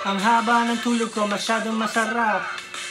Ang haba ng tulog ko masyadong masarap.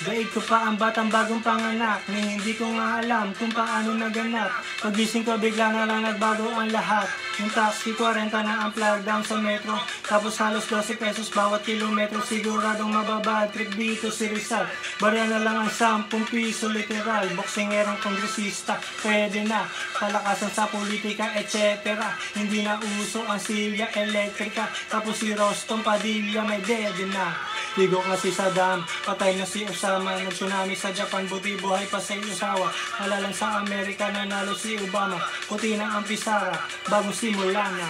Daig ko pa ang batang bagong panganak, ni hindi ko nga alam kung paano naganap. Pagising ko bigla na lang nagbago ang lahat. Yung taxi 40 na ang flag down sa metro, tapos halos 12 pesos bawat kilometro. Siguradong mababa trip dito si Rizal. Barya na lang ang 10 piso literal. Boksingerong kongresista, pwede na. Palakasan sa politika etc. Hindi na uso ang silya elektrika, tapos si Rostom Padilla may dede na. Tigo nga si Saddam, patay na si Osama. Nag-tsunami sa Japan, buti buhay pa sa Usawa. Halalang sa Amerika, nanalo si Obama. Puti na ang pisara, bagong simula na.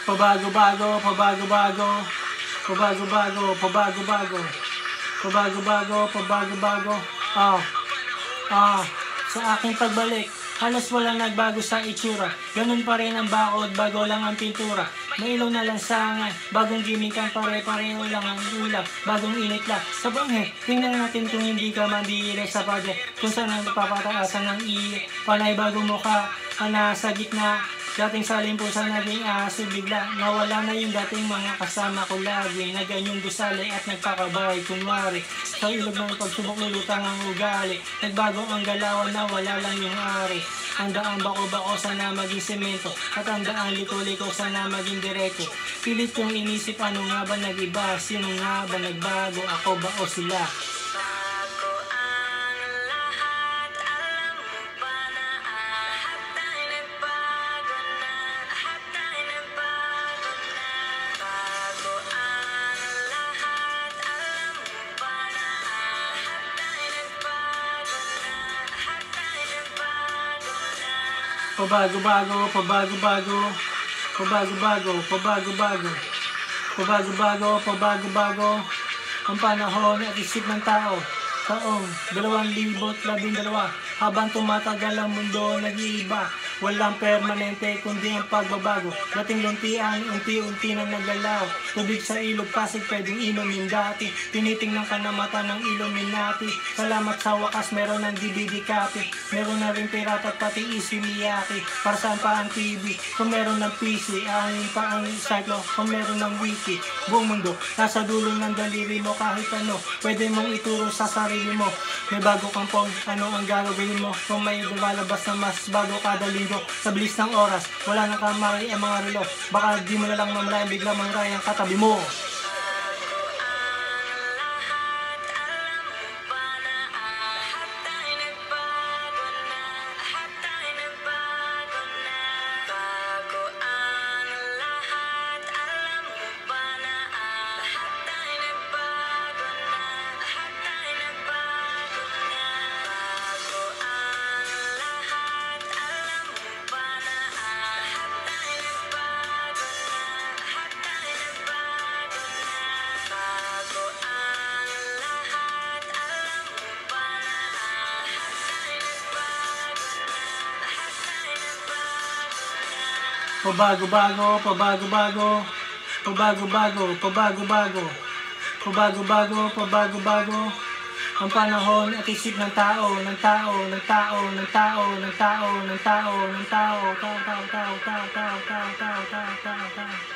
Pabago-bago, pabago-bago, pabago-bago, pabago-bago, pabago-bago, pabago-bago. Sa aking pagbalik, halos walang nagbago sa itsura. Ganun pa rin ang bakod, bago lang ang pintura. May ilaw na lansangan, bagong gimikan, pare-pareho lang ang ulam, bagong init lang. Sa banghe, tingnan natin kung hindi ka mandiri sa padre, kung saan ang napapataasan ng iye. Panay bagong mukha, nasa gitna. Dating salimpusan naging aso bigla. Nawala na yung dating mga kasama ko lagi. Naganyong gusali at nagpakabay kunwari. Sa ilog ng pagsubok lulutang ang ugali. Nagbago ang galawan na wala lang yung ari. Ang daang bako-bako sana maging semento, at ang daang liko-liko sana maging diretso. Pilit kong inisip ano nga ba nag-iba, sino nga ba nagbago, ako ba o sila? Pabago-bago, pabago-bago, pabago-bago, pabago-bago, pabago-bago, pabago-bago. Ang panahon at isip ng tao, taong 2012, habang tumatagal ang mundo nag-iiba. Walang permanente kundi ang pagbabago. Dating luntian, unti-unti nang naglalaw. Tubig sa ilog, Pasig pwedeng inumin dati. Tinitingnan ka na mata ng Illuminati. Salamat sa wakas meron ng DVD copy. Meron na rin pirata at pati Easy Miyaki. Para saan pa ang TV? Kung meron ng PC, aangin pa ang cyclo. Kung meron ng wiki, buong mundo nasa dulong ng daliri mo. Kahit ano, pwede mong ituro sa sarili mo. May bago kang pong, ano ang gagawin mo? Kung may lumalabas na mas bago kada linggo, sa bilis ng oras, wala nang kamali ang mga relo. Baka di mo na lang mamalayan, bigla mangray ang katabi mo. Pabago-bago, pabago-bago, pabago-bago, pabago-bago, pabago-bago, pabago-bago. Ang panahon at isip ng tao, ng tao, ng tao, ng tao, ng tao, ng tao, ng tao, tao, tao, tao, tao, tao, tao, tao, tao, tao, tao.